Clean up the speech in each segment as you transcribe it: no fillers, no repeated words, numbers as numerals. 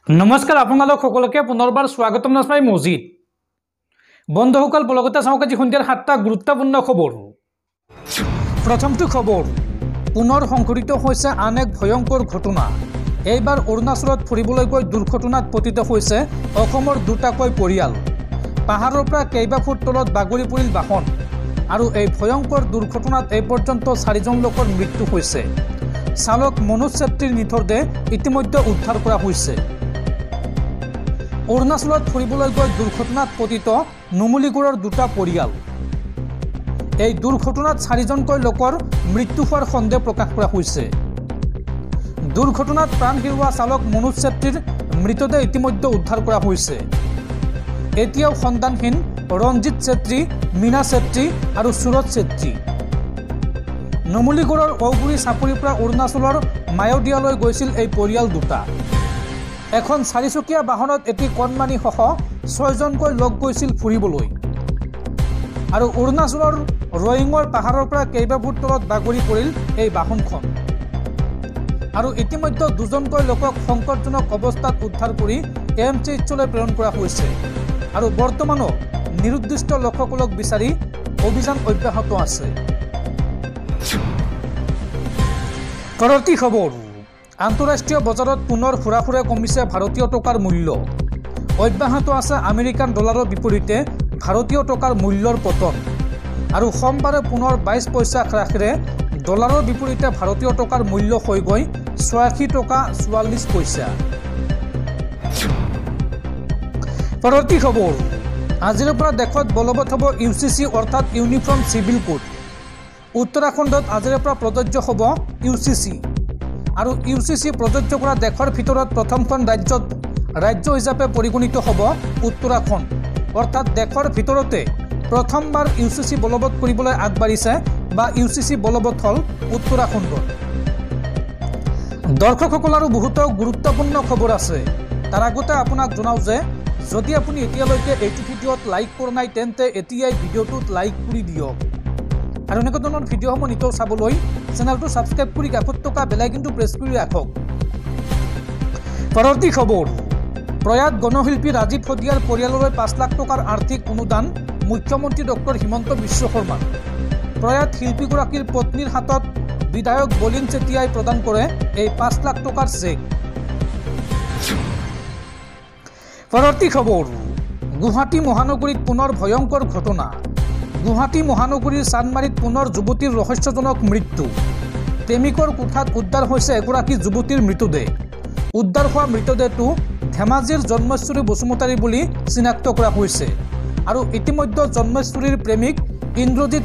नमस्कार आपनालोक सकलोके पुनर्बार स्वागतम नाजमाई मजिद बंधुসকল लगते चाওক আজি सन्धियार 7টা गुरुत्वपूर्ण खबर। प्रथमটো खबर पुनर संघटित होइसे आन एक भयंकर घटना। এইবাৰ অৰুণাচলত ফুৰিবলৈ গৈ দুৰ্ঘটনাত পতিত হৈছে অসমৰ দুটাকৈ পৰিয়াল। পাহাৰৰ পৰা কেইবা ফুট তলত বাগৰি পৰিল বাহন আৰু এই ভয়ংকৰ দুৰ্ঘটনাত এই পৰ্যন্ত 4জন লোকৰ মৃত্যু হৈছে। চালক মনোজ চেত্ৰীৰ মৃতদেহ ইতিমধ্যে উদ্ধাৰ কৰা হৈছে। অৰুণাচলত ফুৰিবলৈ গৈ দুৰ্ঘটনাত পতিত নুমলীগড়ৰ দুটা পৰিয়াল। এই দুৰ্ঘটনাত 4জনকৈ লোকৰ মৃত্যু হোৱাৰ সন্দেহ প্ৰকাশ কৰা হৈছে। দুৰ্ঘটনাত প্ৰাণ হেৰুওৱা চালক মনোজ চেত্ৰীৰ মৃতদেহ ইতিমধ্যে উদ্ধাৰ কৰা হৈছে। এতিয়াও সন্ধানহীন ৰঞ্জিত চেত্ৰী, মীনা চেত্ৰী আৰু সুৰজ চেত্ৰী। নুমলীগড়ৰ ঔগুৰি চাপৰিৰ পৰা অৰুণাচলৰ মায়দিয়ালৈ গৈছিল এই পৰিয়াল দুটা। এখন 4চকীয়া বাহনত এটি কণমানি সহ 6জনকৈ লগ গৈছিল ফুৰিবলৈ আৰু অৰুণাচলৰ ৰয়িঙৰ পাহাৰৰ পৰা কেইবা ফুট তলত বাগৰি পৰিল এই বাহনখন আৰু ইতিমধ্যে 2জনকৈ লোকক সংকটজনক অৱস্থাত উদ্ধাৰ কৰি এমচিএইচলৈ প্ৰেৰণ কৰা হৈছে আৰু বৰ্তমানো নিৰুদ্দিষ্ট লোকসকলক বিচাৰি অভিযান অব্যাহত আছে। পৰৱৰ্তী খবৰ আন্তঃৰাষ্ট্ৰীয় বজাৰত পুনৰ হুৰাহুৰে কমিছে ভাৰতীয় টকাৰ মূল্য। অব্যাহত আছে আমেৰিকান ডলাৰৰ বিপৰীতে ভাৰতীয় টকাৰ মূল্যৰ পতন আৰু সোমবাৰে পুনৰ 22 পইচা হ্ৰাসেৰে ডলাৰৰ বিপৰীতে ভাৰতীয় টকাৰ মূল্য হৈ গৈ 86 টকা 44 পইচা। পৰৱৰ্তী খবৰ আজিৰ পৰা দেশত বলবৎ হ'ব ইউচিচি অৰ্থাৎ ইউনিফৰ্ম চিভিল কোড। উত্তৰাখণ্ডত আজিৰ পৰা প্ৰযোজ্য হ'ব ইউচিচি আৰু ইউচিচি প্ৰযোজ্য কৰা দেশৰ ভিতৰত প্ৰথমখন ৰাজ্য হিচাপে পৰিগণিত হ'ব উত্তৰাখণ্ড। অৰ্থাৎ দেশৰ ভিতৰতে প্ৰথমবাৰ ইউচিচি বলবৎ কৰিবলৈ আগবাঢ়িছে বা ইউচিচি বলবৎ হ'ল উত্তৰাখণ্ডত। দৰ্শকসকল আৰু বহুতো গুৰুত্বপূৰ্ণ খবৰ আছে। তাৰ আগতে আপোনাক জনাওঁ যে যদি আপুনি এতিয়ালৈকে এইটো ভিডিঅ'ত লাইক কৰা নাই তেন্তে এতিয়াই ভিডিঅ'টোত লাইক কৰি দিয়ক আৰু এনেকুৱা ধৰণৰ ভিডিঅ'সমূহ নিতৌ চাবলৈ চেনেলটো ছাবস্ক্ৰাইব কৰি কাষত থকা বেল আইকনটো প্ৰেছ কৰি ৰাখক। পৰৱৰ্তী খবৰ প্ৰয়াত গণশিল্পী ৰাজীৱ শদিয়াৰ পৰিয়াললৈ 5 লাখ টকাৰ আৰ্থিক অনুদান মুখ্যমন্ত্ৰী ডক্টৰ হিমন্ত বিশ্ব শৰ্মা। প্ৰয়াত শিল্পীগৰাকীৰ পত্নীৰ হাতত বিধায়ক বলিন চেতিয়াই প্ৰদান কৰে এই 5 লাখ টকাৰ চেক। পৰৱৰ্তী খবৰ গুৱাহাটী মহানগৰীত পুনৰ ভয়ংকৰ ঘটনা। গুৱাহাটী মহানগৰীৰ চানমাৰীত পুনৰ যুৱতীৰ ৰহস্যজনক মৃত্যু। প্ৰেমিকৰ কোঠাত উদ্ধাৰ হৈছে এগৰাকী যুৱতীৰ মৃতদেহ। উদ্ধাৰ হোৱা মৃতদেহটো ধেমাজিৰ জন্মেশ্বৰী বসুমতাৰী বুলি চিনাক্ত কৰা হৈছে আৰু ইতিমধ্যে জন্মেশ্বৰীৰ প্ৰেমিক ইন্দ্ৰজিৎ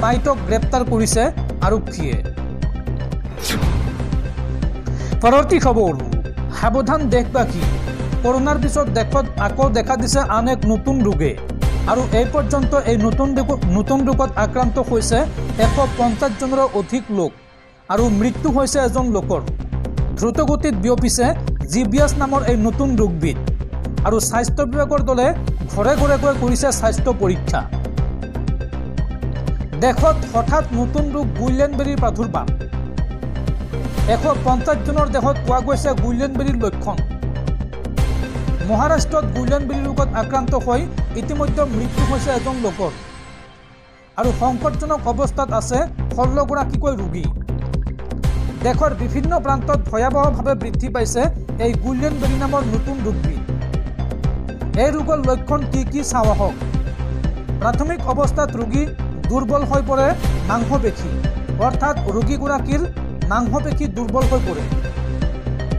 পাইটক গ্ৰেপ্তাৰ কৰিছে আৰক্ষীয়ে। পৰৱৰ্তী খবৰ সাৱধান দেশবাসী, কৰোনাৰ পিছত দেশত আকৌ দেখা দিছে আন এক নতুন ৰোগে আৰু এই পৰ্যন্ত এই নতুন ৰোগত আক্ৰান্ত হৈছে 150জনৰো অধিক লোক আৰু মৃত্যু হৈছে এজন লোকৰ। দ্ৰুতগতিত বিয়পিছে জিবিএছ নামৰ এই নতুন ৰোগবিধ আৰু স্বাস্থ্য বিভাগৰ দলে ঘৰে ঘৰে গৈ কৰিছে স্বাস্থ্য পৰীক্ষা। দেশত হঠাৎ নতুন ৰোগ গুইলেনবেৰীৰ প্ৰাদুৰ্ভাৱ। 150জনৰ দেহত পোৱা গৈছে গুইলেনবেৰীৰ লক্ষণ। মহাৰাষ্ট্ৰত গুইলেনবেৰী ৰোগত আক্ৰান্ত হৈ ইতিমধ্যে মৃত্যু হৈছে এজন লোকৰ আৰু সংকটজনক অৱস্থাত আছে 16গৰাকীকৈ ৰোগী। দেশৰ বিভিন্ন প্ৰান্তত ভয়াৱহভাৱে বৃদ্ধি পাইছে এই গুইলেনবেৰী নামৰ নতুন ৰোগবিধ। এই ৰোগৰ লক্ষণ কি চাওঁ আহক। প্ৰাথমিক অৱস্থাত ৰোগী দুৰ্বল হৈ পৰে মাংসপেশী, অৰ্থাৎ ৰোগীগৰাকীৰ মাংসপেশী দুৰ্বল হৈ পৰে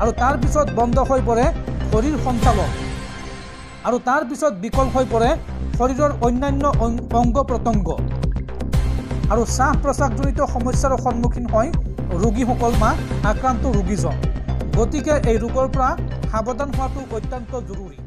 আৰু তাৰ পিছত বন্ধ হৈ পৰে শৰীৰ সঞ্চালন আৰু তাৰ পিছত বিকল হৈ পৰে শৰীৰৰ অন্যান্য অংগ প্ৰত্যংগ আৰু শ্বাস প্ৰশ্বাসজনিত সমস্যাৰ সন্মুখীন হয় ৰোগীসকল বা আক্ৰান্ত ৰোগীজন। গতিকে এই ৰোগৰ পৰা সাৱধান হোৱাটো অত্যন্ত জৰুৰী।